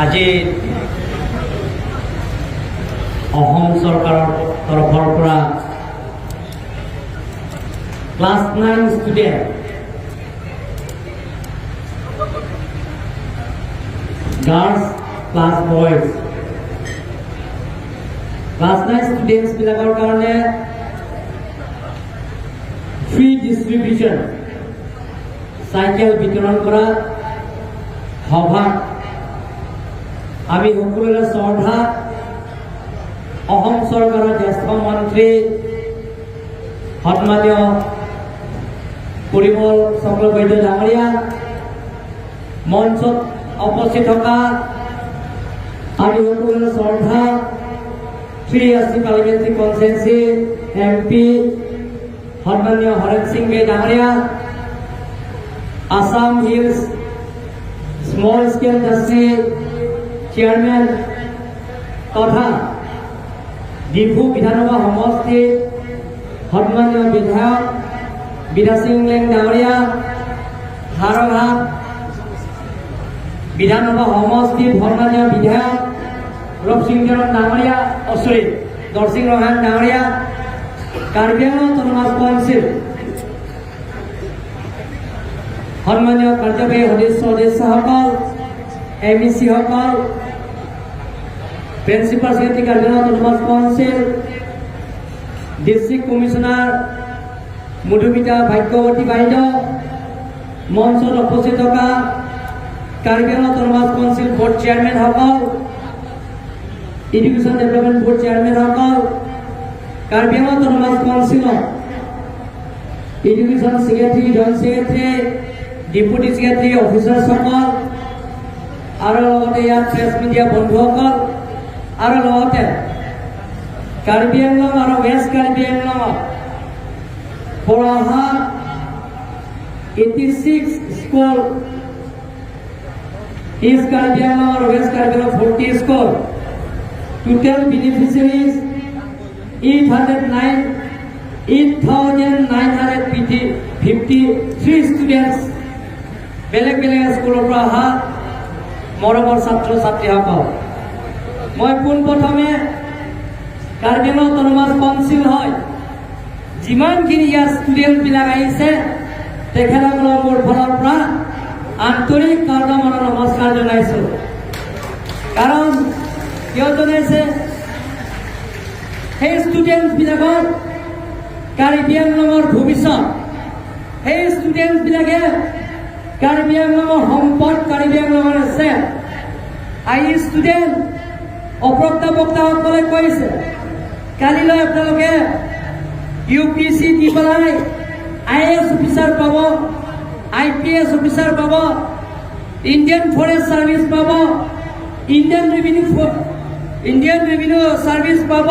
আজি অসম চৰকাৰৰ তৰফৰ পৰা class 9 student girls plus boys class 9 students বিলাকৰ কাৰণে ফ্ৰী ডিষ্ট্ৰিবিউশ্যন চাইকেল বিতৰণ কৰা সভা আমি সকলোৰে শ্ৰদ্ধা অসম চৰকাৰৰ জ্যেষ্ঠ মন্ত্ৰী সন্মানীয় পৰিমল চক্ৰবৰ্তী ডাঙৰীয়া মঞ্চত উপস্থিত থকা আমি সকলোৰে শ্ৰদ্ধা শ্ৰী পাৰ্লিমেণ্টাৰী কনষ্টিটুৱেঞ্চি MP সন্মানীয় হৰেন সিং ডাঙৰীয়া Assam hills small scale industry chairman তথা ডিফু বিধানসভা সমষ্টিৰ সন্মানীয় বিধায়ক বিধা সিং লেং ডাঙৰীয়া হাৰঘাট বিধানসভা সমষ্টিৰ সন্মানীয় বিধায়ক ৰূপ সিং ডাঙৰীয়া দৰসিং ৰহান ডাঙৰীয়া কাৰ্বি আংলং অটোনমাস কাউন্সিল সন্মানীয় কাৰ্যবাহী সদস্যসকল MEC সকল principal secretary Karbi Anglong autonomous council district commissioner Madhumita ভাগ্যৱতী বাইদেউ মঞ্চত উপস্থিত থকা Karbi Anglong autonomous council board chairman সকল এডুকেশ্যন ডেভেলপমেণ্ট বোৰ্ড চেয়াৰমেন সকল কাৰ্বি আংলং অটোনমাস কাউন্সিলৰ education secretary joint secretary deputy secretary অফিচাৰসকল আৰু লগতে ইয়াত প্ৰেছ মিডিয়া বন্ধুসকল আৰু লগতে কাৰ্বি আংলং আৰু ৱেষ্ট কাৰ্বি আংলঙত পঢ়া 86 স্কুল ইষ্ট কাৰ্বি আংলং আৰু West Karbi Anglong 40 school total beneficiaries 8,953 students বেলেগ বেলেগ স্কুলৰ পৰা অহা মৰমৰ ছাত্ৰ ছাত্ৰীসকল মই পোনপ্ৰথমে কাৰ্বি আংলং অটোনমাস কাউন্সিল হয় যিমানখিনি ইয়াৰ ষ্টুডেণ্টবিলাক আহিছে তেখেতসকলৰ মোৰ ফালৰ পৰা আন্তৰিক কৰ্ণমনৰ নমস্কাৰ জনাইছোঁ কাৰণ কিয় জনাইছে সেই ষ্টুডেণ্টবিলাকৰ কাৰ্বি আংলঙৰ ভৱিষ্যত সেই ষ্টুডেণ্টবিলাকে কাৰ্বি আংলঙৰ সম্পদ কাৰ্বি আংলঙৰ আছে এই ষ্টুডেণ্ট অপ্ৰজ্ঞ বক্তাসকলে কৈছে কালিলৈ আপোনালোকে UPSC দি পেলাই IAS অফিচাৰ পাব IPS অফিচাৰ পাব ইণ্ডিয়ান ফৰেষ্ট চাৰ্ভিচ পাব ইণ্ডিয়ান ৰেভিনিউ চাৰ্ভিচ পাব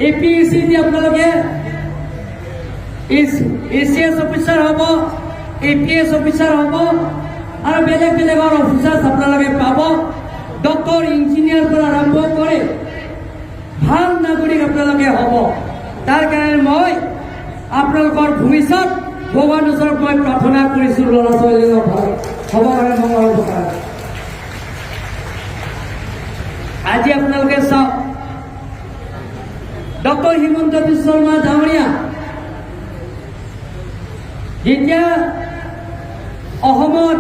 APSC দি আপোনালোকে ACS অফিচাৰ হ'ব APS অফিচাৰ হ'ব আৰু বেলেগ বেলেগৰ অফিচাৰ আপোনালোকে পাব ডক্টৰ ইঞ্জিনিয়াৰ পৰা আৰম্ভ কৰি ভাল নাগৰিক আপোনালোকে হ'ব তাৰ কাৰণে মই আপোনালোকৰ ভৱিষ্যত ভগৱানৰ ওচৰত মই প্ৰাৰ্থনা কৰিছোঁ ল'ৰা ছোৱালীৰ ভাল হ'ব কাৰণে মংগল হ'ব কাৰণে আজি আপোনালোকে চাওক ডক্টৰ হিমন্ত বিশ্ব শৰ্মা ডাঙৰীয়া যেতিয়া অসমত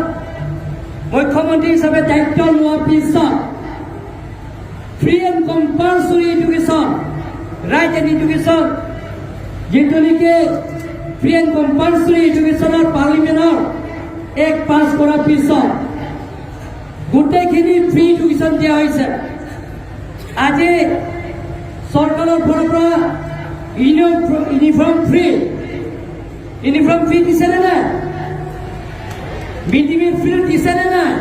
মুখ্যমন্ত্ৰী হিচাপে দায়িত্ব লোৱাৰ পিছত free and compulsory education right and education যিটো নেকি ফ্ৰী এণ্ড কম্পালচৰি এডুকেশ্যনৰ পাৰ্লিমেণ্টৰ এক পাছ কৰাৰ পিছত গোটেইখিনি ফ্ৰী এডুকেশ্যন দিয়া হৈছে আজি চৰকাৰৰ ফালৰ পৰা ইউনিফৰ্ম ফ্ৰী দিছেনে নাই মিড ডে মিল ফ্ৰী দিছেনে নাই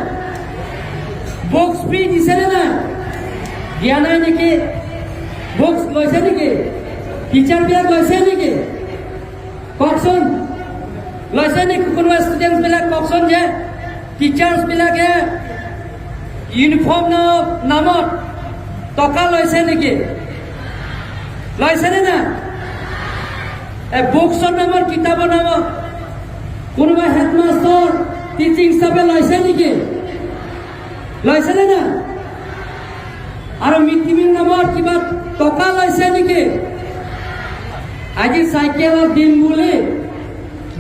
বুকছ ফ্ৰী দিছেনে নাই দিয়া নাই নেকি বুকছ লৈছে নেকি টিচাৰবিলাক লৈছে নেকি কওকচোন লৈছে নেকি কোনোবা ষ্টুডেণ্টছবিলাক কওকচোন যে টিচাৰ্ছবিলাকে ইউনিফৰ্মৰ নামত টকা লৈছে নেকি লৈছেনে না বুকছৰ নামত কিতাপৰ নামত কোনোবা হেডমাষ্টাৰ টিচিং ষ্টাফে লৈছে নেকি লৈছেনে না আৰু মিড ডে মিল নামৰ কিবা টকা লৈছে নেকি আজি চাইকেলৰ দিন বুলি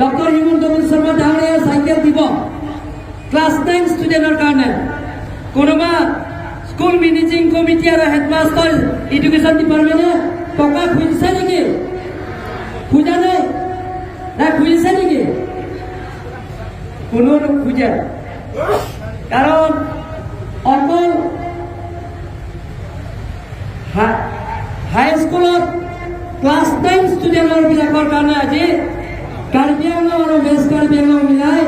ডক্টৰ হিমন্ত বিশ্ব শৰ্মা ডাঙৰীয়াই চাইকেল দিব ক্লাছ 9 ষ্টুডেণ্টৰ কাৰণে কোনোবা স্কুল মেনেজিং কমিটি আৰু হেডমাষ্টাৰ এডুকেশ্যন ডিপাৰ্টমেণ্টে টকা খুজিছে নেকি খুজা নাই না খুজিছে নেকি কোনো নোখোজে কাৰণ অকল হাই স্কুলত ক্লাছ 9 ষ্টুডেণ্টৰ বিলাকৰ কাৰণে আজি কাৰ্বি আংলং আৰু ৱেষ্ট কাৰ্বি আংলং মিলাই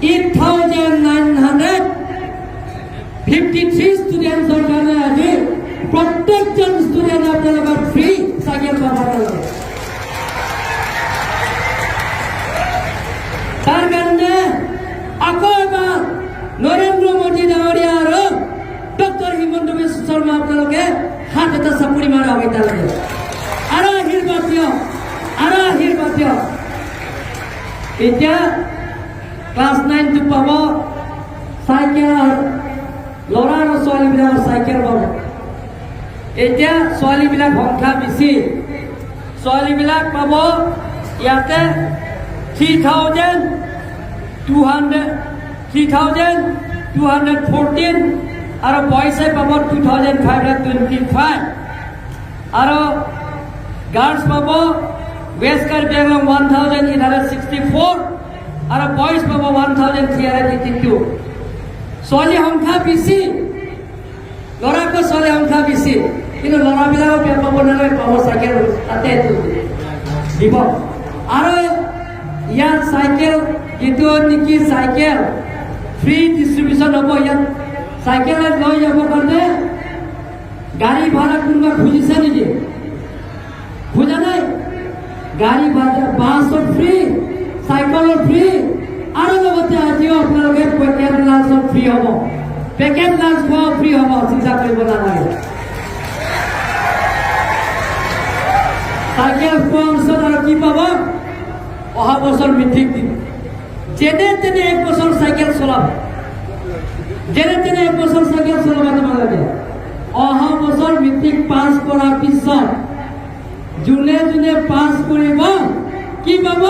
8,953 ষ্টুডেণ্টছৰ কাৰণে আজি প্ৰত্যেকজন ষ্টুডেণ্ট আপোনালোকৰ ফ্ৰী চাইকেল পাব তাৰ কাৰণে আকৌ এবাৰ নৰেন্দ্ৰ মোদী ডাঙৰীয়া আৰু ডক্টৰ হিমন্ত বিশ্ব শৰ্মা আপোনালোকে হাত এটা চাপৰি মাৰা হ'ব এতিয়ালৈকে আৰু আশীৰ্বাদ দিয়ক এতিয়া ক্লাছ 9 টো পাব চাইকেল ল'ৰা আৰু ছোৱালীবিলাকৰ চাইকেল পাব এতিয়া ছোৱালীবিলাক সংখ্যা বেছি ছোৱালীবিলাক পাব ইয়াতে 3,214 আৰু বয়সে পাব 2,525 আৰু গাৰ্লছ পাব ৱেষ্ট কাৰ্বি আংলং 1,864 আৰু বয়স পাব 1,382 ছোৱালী সংখ্যা বেছি ল'ৰাতকৈ ছোৱালী সংখ্যা বেছি কিন্তু ল'ৰাবিলাকক বেয়া পাব নালাগে পাব চাইকেল তাতে দিব আৰু ইয়াত চাইকেল যিটো নেকি চাইকেল ফ্ৰী ডিষ্ট্ৰিবিউশ্যন হ'ব ইয়াত চাইকেলত লৈ যাব কাৰণে গাড়ী ভাড়া কোনোবা খুজিছে নেকি খোজা নাই গাড়ী ভাড়া বাছৰ ফ্ৰী চাইকেলৰ ফ্ৰী আৰু লগতে আজিও আপোনালোকে পেকেট লাঞ্চত ফ্ৰী হ'ব পেকেট লাঞ্চ খোৱা ফ্ৰী হ'ব চিন্তা কৰিব নালাগে চাইকেল পোৱাৰ পিছত আৰু কি পাব অহা বছৰ মেট্ৰিক দিব যেনে তেনে এক বছৰ চাইকেল চলাব তোমালোকে অহা বছৰ মেট্ৰিক পাছ কৰাৰ পিছত যোনে যোনে পাছ কৰিব কি পাব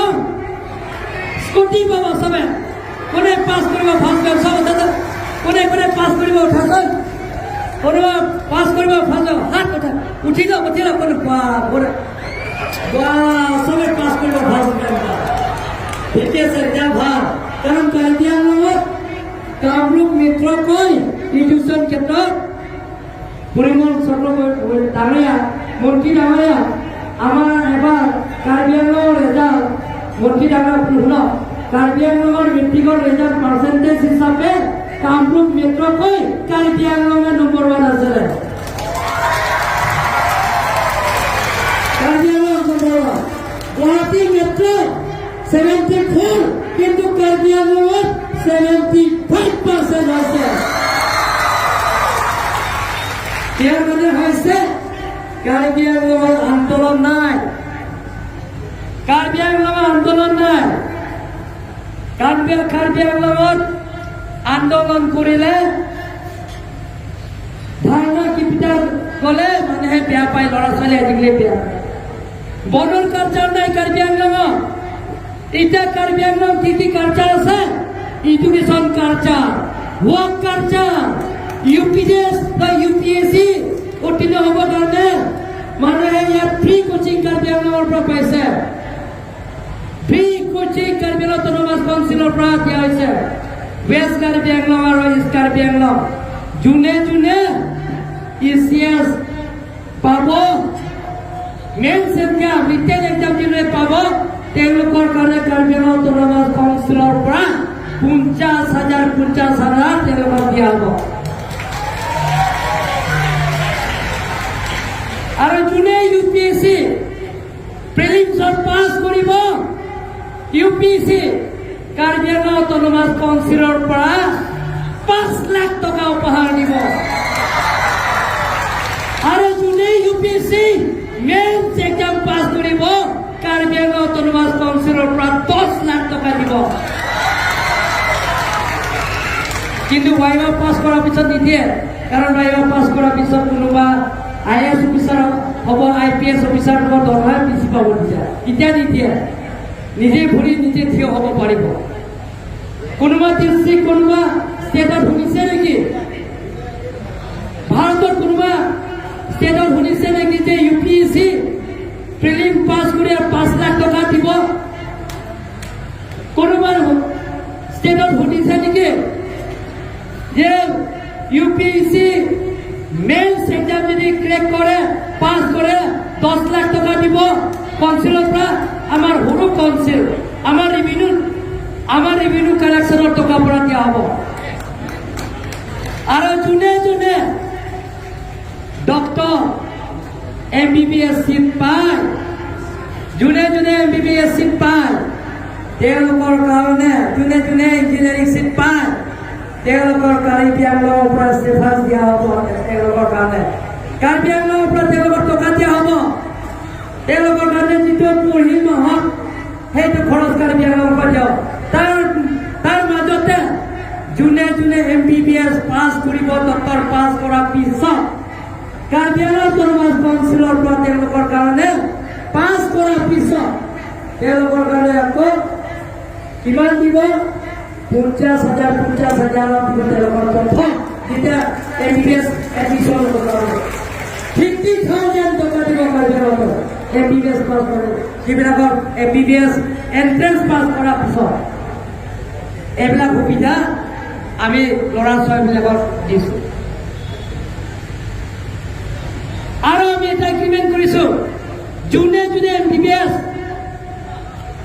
স্কুটি পাব চবে কোনে পাছ কৰিব ফাৰ্ষ্ট চব কোনে পাছ কৰিব উঠাচোন কোনোবা পাছ কৰিব ফাৰ্ষ্ট হাত উঠি যাওক কোনে চবে পাছ কৰিব ফাৰ্ষ্ট ঠিক আছে এতিয়া ভাল কাৰণ কাৰ্বি আংলঙত কামৰূপ মেট্ৰ'কৈ এডুকেশ্যন ক্ষেত্ৰত পৰিমল ডাঙৰীয়া মন্ত্ৰী ডাঙৰীয়া আমাৰ এবাৰ কাৰ্বি আংলঙৰ ৰেজাল্ট মন্ত্ৰী ডাঙৰীয়া শুনক কাৰ্বি আংলঙৰ মেট্ৰিকৰ ৰেজাল্ট পাৰ্চেণ্টেজ হিচাপে কামৰূপ মেট্ৰ'কৈ কাৰ্বি আংলঙে নম্বৰ 1 আছিলে কাৰ্বি আংলং নম্বৰ 1 গুৱাহাটী মেট্ৰ' 74 কিন্তু কাৰ্বি আংলঙত 75% হৈছে ইয়াৰ মানে হৈছে কাৰ্বি আংলঙৰ আন্দোলন নাই কাৰ্বি আংলঙত আন্দোলন কৰিলে ধাৰণা কিপিটাৰ গ'লে মানুহে বেয়া পায় ল'ৰা ছোৱালী আজিকালি বেয়া পায় বনৰ কালচাৰ নাই কাৰ্বি আংলঙত এতিয়া কাৰ্বি আংলং কি কালচাৰ আছে education culture work culture UPSC বা UPSC উত্তীৰ্ণ হ'বৰ কাৰণে মানুহে ইয়াত ফ্ৰী কোচিং কাৰ্বি আংলঙৰ পৰা পাইছে free coaching Karbi Anglong autonomous কাউন্সিলৰ পৰা দিয়া হৈছে ৱেষ্ট কাৰ্বি আংলং আৰু ইষ্ট কাৰ্বি আংলং যোনে ECS পাব মেইনছ এক্সাম ৰিটেন এক্সাম যোনে পাব তেওঁলোকৰ কাৰণে কাৰ্বি আংলং অট'নমাছ কাউন্সিলৰ পৰা 50,000 তেওঁলোকক দিয়া হ'ব আৰু যোনে UPSC প্ৰিলিমছত পাছ কৰিব UPSC কাৰ্বি আংলং অট'নমাছ কাউন্সিলৰ পৰা 5 লাখ টকা উপহাৰ দিব আৰু যোনে UPSC মেইনছ এক্সাম পাছ কৰিব কাৰ্বি আংলং অট'নমাছ কাউন্সিলৰ পৰা 10 লাখ টকা দিব কিন্তু ভাইভা পাছ কৰাৰ পিছত নিদিয়ে, কাৰণ ভাইভা পাছ কৰাৰ পিছত কোনোবা IAS অফিচাৰ হ'ব, IPS অফিচাৰ হ'ব, দৰমহা বেছি পাব নিদিয়ে, তেতিয়া নিদিয়ে, নিজে ভৰি নিজে থিয় হ'ব পাৰিব। কোনোবা ডিষ্ট্ৰিক্ট কোনোবা ষ্টেটত শুনিছে নেকি? ভাৰতত কোনোবা ষ্টেটত শুনিছে নেকি যে UPSC প্ৰিলিম পাছ কৰি 5 লাখ টকা দিব? কোনোবা ষ্টেটত শুনিছে নেকি যে UPSC মেইনছ এক্সাম যদি ক্ৰেক কৰে, পাছ কৰে 10 লাখ টকা দিব কাউন্সিলৰ পৰা? আমাৰ সৰু কাউন্সিল, আমাৰ ৰেভিনিউ কালেকশ্যনৰ টকা পৰা দিয়া হ'ব। আৰু যোনে যোনে ডক্টৰ MBBS চিট পায়, যোনে যোনে MBBS চিট পায়, তেওঁলোকৰ কাৰণে, যোনে যোনে ইঞ্জিনিয়াৰিং চিট পায়, তেওঁলোকৰ কাৰ্বি আংলঙৰ পৰা ষ্টেফাছ দিয়া হ'ব। তেওঁলোকৰ কাৰণে কাৰ্বি আংলঙৰ পৰা তেওঁলোকৰ টকা দিয়া হ'ব। তেওঁলোকৰ কাৰণে যিটো পঢ়ি মাহত সেইটো খৰচ কাৰ্বি আংলঙৰ পৰা দিয়া হ'ব। তাৰ মাজতে যোনে যোনে MBBS পাছ কৰিব, ডক্টৰ পাছ কৰাৰ পিছত কাৰ্বি আংলং অট'নমাছ কাউন্সিলৰ পৰা তেওঁলোকৰ কাৰণে পাছ কৰাৰ পিছত তেওঁলোকৰ কাৰণে আকৌ কিমান দিব? 50,000 দিব তেওঁলোকৰ প্ৰথম যেতিয়া MBBS এডমিশ্যন হ'ব কাৰণে 50,000 টকা দিব কাৰ্বি আংলঙত MBBS পাছ কৰে। যিবিলাকৰ MBBS এণ্ট্ৰেন্স পাছ কৰাৰ পিছত এইবিলাক সুবিধা আমি ল'ৰা ছোৱালীবিলাকক দিছোঁ। আৰু আমি এটা এগ্ৰিমেণ্ট কৰিছোঁ, যোনে যোনে MBBS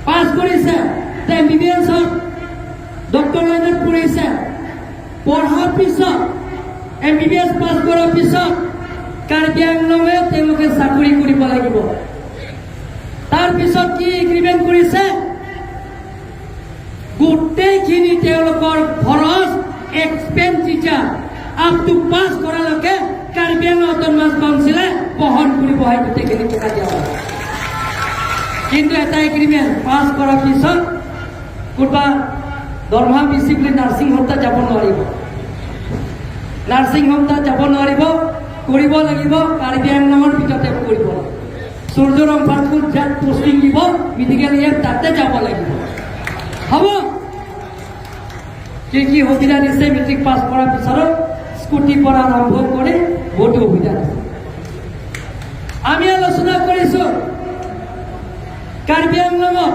পাছ কৰিছে, MBBSত ডক্টৰ লাইনত পঢ়িছে, পঢ়াৰ পিছত MBBS পাছ কৰাৰ পিছত কাৰ্বি আংলঙে তেওঁলোকে চাকৰি কৰিব লাগিব। তাৰপিছত কি এগ্ৰিমেণ্ট কৰিছে? গোটেইখিনি তেওঁলোকৰ খৰচ এক্সপেণ্ডিচাৰ আপ টু পাছ কৰালৈকে কাৰ্বি আংলং অট'নমাছ কাউন্সিলে বহন কৰিব, হয় গোটেইখিনি টকা দিয়া হ'ব। কিন্তু এটা এগ্ৰিমেণ্ট, পাছ কৰাৰ পিছত কোনোবা দৰমহা বেছি বুলি নাৰ্ছিং হোম তাত যাব নোৱাৰিব। নাৰ্ছিং হোম তাত যাব নোৱাৰিব, কৰিব লাগিব কাৰ্বি আংলঙৰ ভিতৰতে কৰিব। সূৰ্যৰম ফাটকুত যাত পোষ্টিং দিব, মেডিকেল ইয়াত তাতে যাব লাগিব। হ'ব? কি কি সুবিধা দিছে? মেট্ৰিক পাছ কৰাৰ পিছত স্কুটিৰ পৰা আৰম্ভ কৰি বহুতো সুবিধা দিছে। আমি আলোচনা কৰিছোঁ কাৰ্বি আংলঙত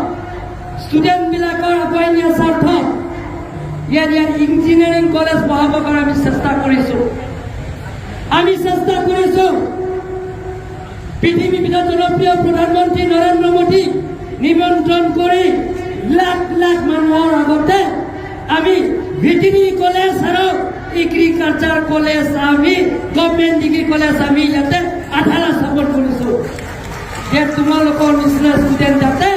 ষ্টুডেণ্টবিলাকৰ আগুৱাই নিয়াৰ স্বাৰ্থত ইয়াত ইঞ্জিনিয়াৰিং কলেজ বহাবৰ কাৰণে আমি চেষ্টা কৰিছোঁ। পৃথিৱীৰ ভিতৰত জনপ্ৰিয় প্ৰধানমন্ত্ৰী নৰেন্দ্ৰ মোদী নিমন্ত্ৰণ কৰি লাখ লাখ মানুহৰ আগতে আমি ভেটেৰিনেৰী কলেজ আৰু এগ্ৰিকালচাৰ কলেজ, আমি গভৰ্ণমেণ্ট ডিগ্ৰী কলেজ আমি ইয়াতে আধাৰা চাপৰ্ট কৰিছোঁ যে তোমালোকৰ নিচিনা ষ্টুডেণ্ট যাতে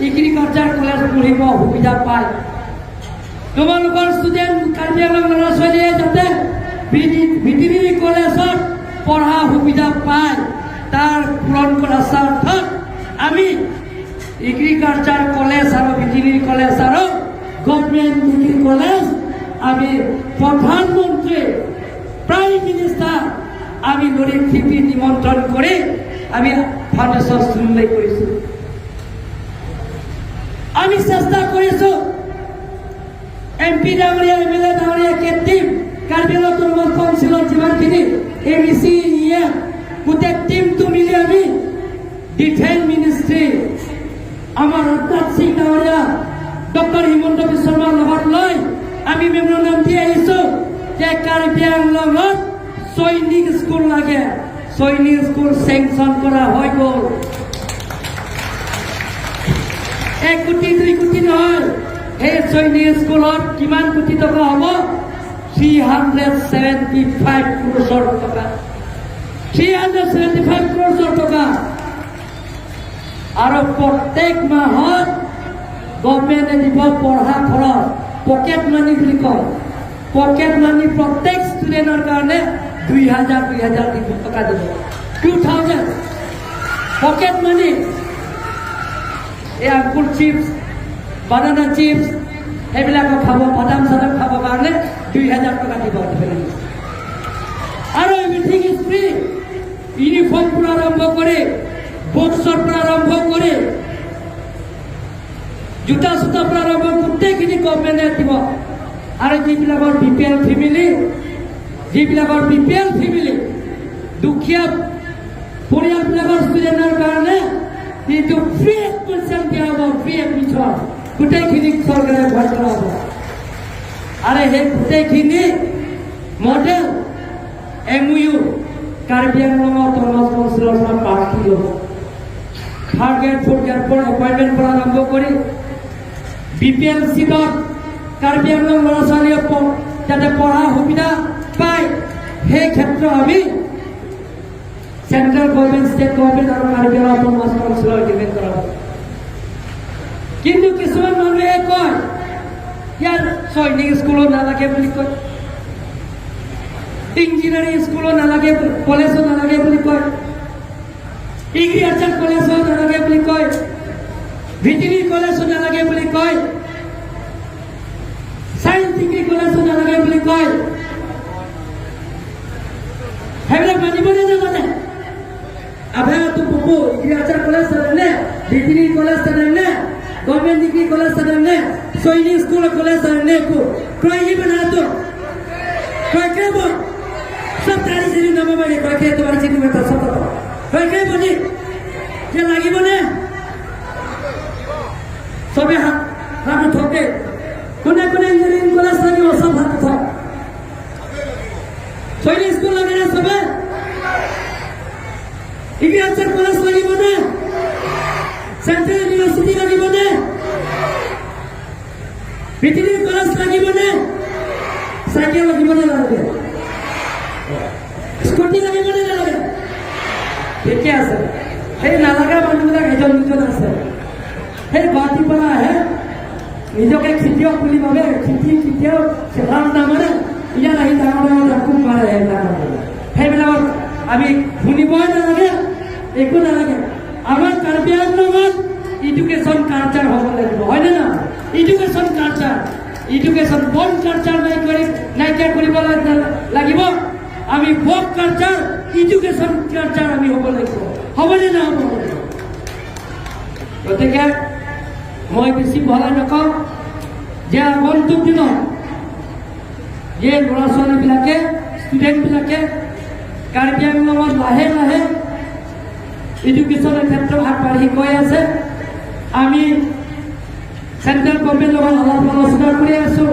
এগ্ৰিকালচাৰ কলেজ পঢ়িব সুবিধা পায়। তোমালোকৰ ষ্টুডেণ্ট কাৰ্বি আংলং ল'ৰা ছোৱালীয়ে যাতে ভেটেৰিনেৰী কলেজত পঢ়া সুবিধা পায়, তাৰ পূৰণ কৰাৰ স্বাৰ্থত আমি এগ্ৰিকালচাৰ কলেজ আৰু ভেটেৰিনেৰী কলেজ আৰু গভৰ্ণমেণ্ট ডিগ্ৰী কলেজ আমি প্ৰধানমন্ত্ৰী, প্ৰাইম মিনিষ্টাৰ আমি গৰীব শিল্পী নিমন্ত্ৰণ কৰি আমি ফাউণ্ডেশ্যন ষ্টুডেণ্ট কৰিছোঁ। আমি চেষ্টা কৰিছোঁ MP ডাঙৰীয়া, MLA ডাঙৰীয়া, কেপ্টিম কাৰ্বি আংলং অট'নমাছ কাউন্সিলৰ যিমানখিনি MEC, EM গোটেই টিমটো মিলি আমি ডিফেন্স মিনিষ্ট্ৰী আমাৰ ৰাজনাথ সিং ডাঙৰীয়া, ডক্টৰ হিমন্ত বিশ্ব শৰ্মাৰ লগত লৈ আমি মেমৰেণ্ডাম দি আহিছোঁ যে কাৰ্বি আংলঙত সৈনিক স্কুল লাগে। সৈনিক স্কুল চেংচন কৰা হৈ গ'ল। 1 কোটি 2 কোটি নহয়, এই সৈনিক স্কুলত কিমান কোটি টকা হ'ব? 375 crore টকা। 375 crore টকা। আৰু প্ৰত্যেক মাহত গভৰ্ণমেণ্টে দিব পঢ়া খৰচ, পকেট মানি বুলি কয়। পকেট মানি প্ৰত্যেক ষ্টুডেণ্টৰ কাৰণে 2,000 টকা দিব। 2,000 পকেট মানি। এই আংকুল চিপছ, বানানা চিপছ, সেইবিলাকক খাব, বাদাম চাদাম খাব কাৰণে 2000 টকা দিব আৰু এভৰিথিং ইজ ফ্ৰী। ইউনিফৰ্ম পৰা আৰম্ভ কৰি বুটছৰ পৰা আৰম্ভ কৰি জোতা চোতাৰ পৰা আৰম্ভ গোটেইখিনি গভৰ্ণমেণ্টে দিব। আৰু যিবিলাকৰ BPL ফেমিলি, দুখীয়া পৰিয়ালবিলাকৰ ষ্টুডেণ্টৰ কাৰণে কিন্তু ফ্ৰী এডমিশ্যন দিয়া হ'ব, ফ্ৰী এডমিশ্যন গোটেইখিনি চৰকাৰে ভয় কৰা হ'ব। আৰু সেই গোটেইখিনি মডেল MOU কাৰ্বি আংলঙৰ অট'নমাছ কাউন্সিলৰ পৰা প্ৰাৰ্থী হ'ব। Third grade, fourth grade appointment পৰা আৰম্ভ কৰি BPL চিটত কাৰ্বি আংলং ল'ৰা ছোৱালীয়ে যাতে পঢ়া সুবিধা পায়, সেই ক্ষেত্ৰত আমি সেন্ট্ৰাল গভৰ্নমেন্ট, স্টেট গভৰ্নমেন্ট আৰ কাৰ্বি আংলং অটোনমাস কাউন্সিলৰ ডিপেন্ড কৰা। কিন্তু কিছুমান মানুহে কয় ইয়াৰ সৈনিক স্কুলত নালাগে বুলি কয়, ইঞ্জিনিয়াৰিং স্কুলত নালাগে, কলেজত নালাগে বুলি কয়, এগ্ৰিকালচাৰ কলেজত নালাগে বুলি কয়, ভেটেৰিনেৰী কলেজত নালাগে বুলি কয়, সায়েন্স ডিগ্ৰী কলেজত নালাগে বুলি কয়। সেইবিলাক মানিবনে নামানে? আপনারা তো পুপু এগ্রিকালচার কলেজ জানেন, ভেটেরিনারি কলেজ জানেন, গভর্নমেন্ট ডিগ্রি কলেজ জানেন, সৈনিক স্কুল কলেজ জানেন, কয় ये बना तो कय के बो सब तारी से नाम मारे कय के तुम्हारी चिन्ह में सब कय के बनी ये লাগিব ने सबे हाथ ठोके कोने कोने इंजीनियरिंग कलेज লাগিব सब हाथ ठोक सैनिक स्कुल লাগে না सबे এগ্রিকালচার কলেজ লাগিব না সেন্ট্রাল ইউনিভার্সিটি লাগিব না ভেটেরিনারি কলেজ লাগিব না সাইকেল লাগিব না লাগে স্কুটি লাগিব না লাগে ঠিকই আছে সেই নালাগা মানুহবিলাক এজন আছে সেই গুৱাহাটী পৰা আহে নিজকে খেতিয়ক বুলি ভাবে খেতিয়ক খেলাৰ নামানে ইয়াত আহি ডাঙৰ ডাঙৰ মাৰে সেইবিলাকক আমি শুনিবই নালাগে একো নালাগে আমাৰ কাৰ্বি আংলঙত এডুকেশ্যন কালচাৰ হ'ব লাগিব হয়নে না এডুকেশ্যন কালচাৰ এডুকেশ্যন বন কালচাৰ নাইকিয়া কৰিব লাগিব আমি ফক কালচাৰ এডুকেশ্যন কালচাৰ আমি হ'ব লাগিব হ'বনে না হ'ব গতিকে মই বেছি বহলাই নকওঁ যে আগন্তুক দিনত যে ল'ৰা ছোৱালীবিলাকে ষ্টুডেণ্টবিলাকে কাৰ্বি আংলঙত লাহে লাহে এডুকেশ্যনৰ ক্ষেত্ৰত আগবাঢ়ি গৈ আছে আমি চেণ্ট্ৰেল গভৰ্ণমেণ্টৰ লগত আলোচনা কৰি আছোঁ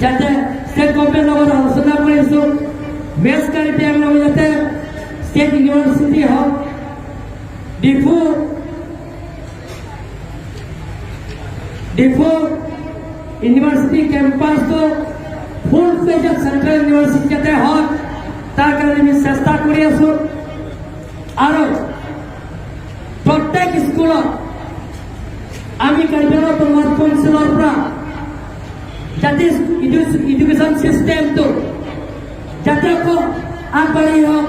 যাতে ষ্টেট গভৰ্ণমেণ্টৰ লগত আলোচনা কৰিছোঁ ৱেষ্ট কাৰ্বি আংলং যাতে ষ্টেট ইউনিভাৰ্চিটি হওক ডিফু ইউনিভাৰ্চিটি কেম্পাছটো ফুল ফ্লেজড চেণ্ট্ৰেল ইউনিভাৰ্চিটি যাতে হয় তাৰ কাৰণে আমি চেষ্টা কৰি আছোঁ আৰু প্ৰত্যেক স্কুলত আমি কাৰ্বি আংলং অটোনমাস কাউন্সিলৰ পৰা যাতে এডুকেশ্যন চিষ্টেমটো যাতে আগবাঢ়ি হওক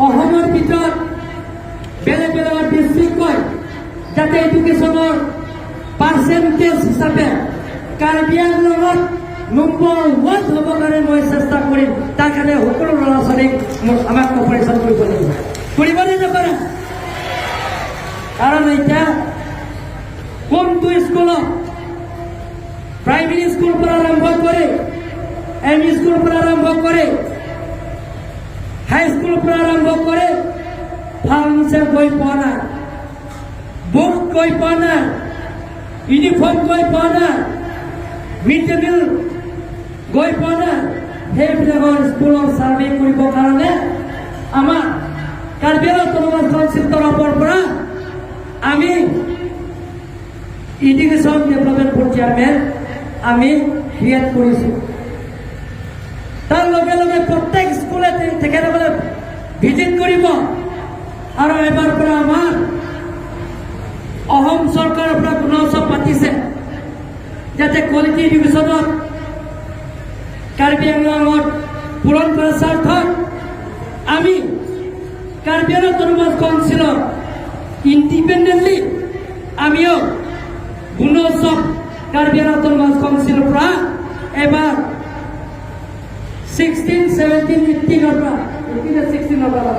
অসমৰ ভিতৰত বেলেগ বেলেগ ডিষ্ট্ৰিক্টত যাতে এডুকেশ্যনৰ পাৰ্চেণ্টেজ হিচাপে কাৰ্বি আংলঙত নম্বৰ 1 হ'ব কাৰণে মই চেষ্টা কৰিম তাৰ কাৰণে সকলো ল'ৰা ছোৱালীক আমাক কপাৰেশ্যন কৰিব লাগিব কৰিবনে নকৰে কাৰণ এতিয়া কোনটো স্কুলত প্ৰাইমেৰী স্কুল পৰা আৰম্ভ কৰি এমই স্কুল পৰা আৰম্ভ কৰি হাই স্কুল পৰা আৰম্ভ কৰি ফাৰ্মাচী গৈ পোৱা নাই বুক গৈ পোৱা নাই ইউনিফৰ্ম গৈ পোৱা নাই মিড ডে মিল গৈ পোৱা নাই সেইবিলাকৰ স্কুলৰ ছাৰ্ভে কৰিবৰ কাৰণে আমাৰ কাৰ্বি আংলং অটোনমাস কাউন্সিল তৰফৰ পৰা আমি এডুকেশ্যন ডেভেলপমেণ্ট বৰ্ড চেয়াৰমেন আমি ক্ৰিয়েট কৰিছোঁ তাৰ লগে লগে প্ৰত্যেক স্কুলে তেখেতসকলে ভিজিট কৰিব আৰু এবাৰ পৰা আমাৰ অসম চৰকাৰৰ পৰা গুণোৎসৱ পাতিছে যাতে কোৱালিটি এডুকেশ্যনত কাৰ্বি আংলঙত পূৰণ কৰাৰ স্বাৰ্থত আমি কাৰ্বি আংলং অটোনমাস কাউন্সিলৰ ইণ্ডিপেণ্ডেণ্টলি আমিও গুণোৎসৱ কাৰ্বি আংলং অটোনমাস কাউন্সিলৰ পৰা এবাৰ 16, 17, 18 পৰা 16 পৰা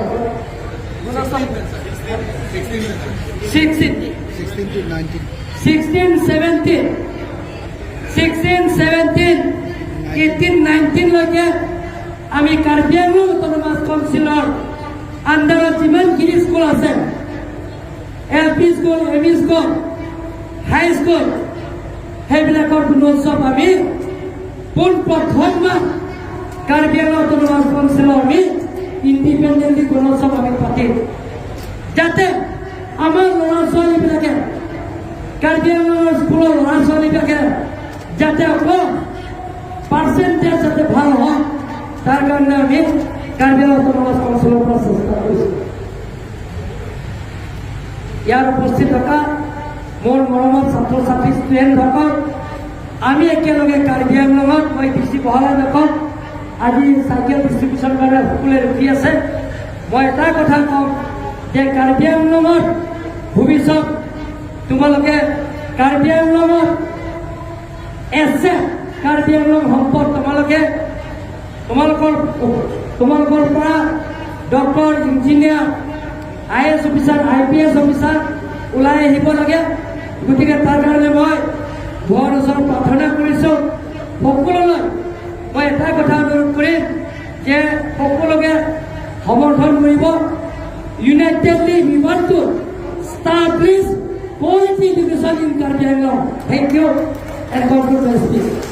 16 to 19 16, 17, 18, 19 লৈকে আমি কাৰ্বি আংলং অটোনমাস কাউন্সিলৰ আণ্ডাৰত যিমানখিনি স্কুল আছে LP স্কুল, ME স্কুল, হাই স্কুল সেইবিলাকৰ গুণোৎসৱ আমি পোনপ্ৰথমবাৰ কাৰ্বি আংলং অটোনমাস কাউন্সিলৰ আমি ইণ্ডিপেণ্ডেণ্টলি গুণোৎসৱ আমি পাতিম যাতে আমাৰ ল'ৰা ছোৱালীবিলাকে কাৰ্বি আংলঙৰ স্কুলৰ ল'ৰা ছোৱালীবিলাকে যাতে অকল পাৰ্চেণ্টেজ যাতে ভাল হওক তাৰ কাৰণে আমি কাৰ্বি আংলং অটোনমাস কাউন্সিলৰ পৰা চেষ্টা কৰিছোঁ ইয়াৰ উপস্থিত থকা মোৰ মৰমৰ ছাত্ৰ ছাত্ৰী ষ্টুডেণ্টসকল আমি একেলগে কাৰ্বি আংলঙত মই বেছি বহলাই নকওঁ আজি চাইকেল ডিষ্ট্ৰিবিউশ্যন কাৰণে সকলোৱে ৰখি আছে মই এটা কথা কওঁ যে কাৰ্বি আংলঙত ভৱিষ্যত তোমালোকে কাৰ্বি আংলঙত এছে কাৰ্বি আংলং সম্পদ তোমালোকৰ পৰা doctor engineer IAS officer IPS officer ওলাই আহিব লাগে গতিকে তাৰ কাৰণে মই ভগৱানৰ ওচৰত প্ৰাৰ্থনা কৰিছোঁ সকলোলৈ মই এটা কথা অনুৰোধ কৰিম যে সকলোকে সমৰ্থন কৰিব unitedly we want to establish quality education in Karbi Anglong. Thank you and God bless you.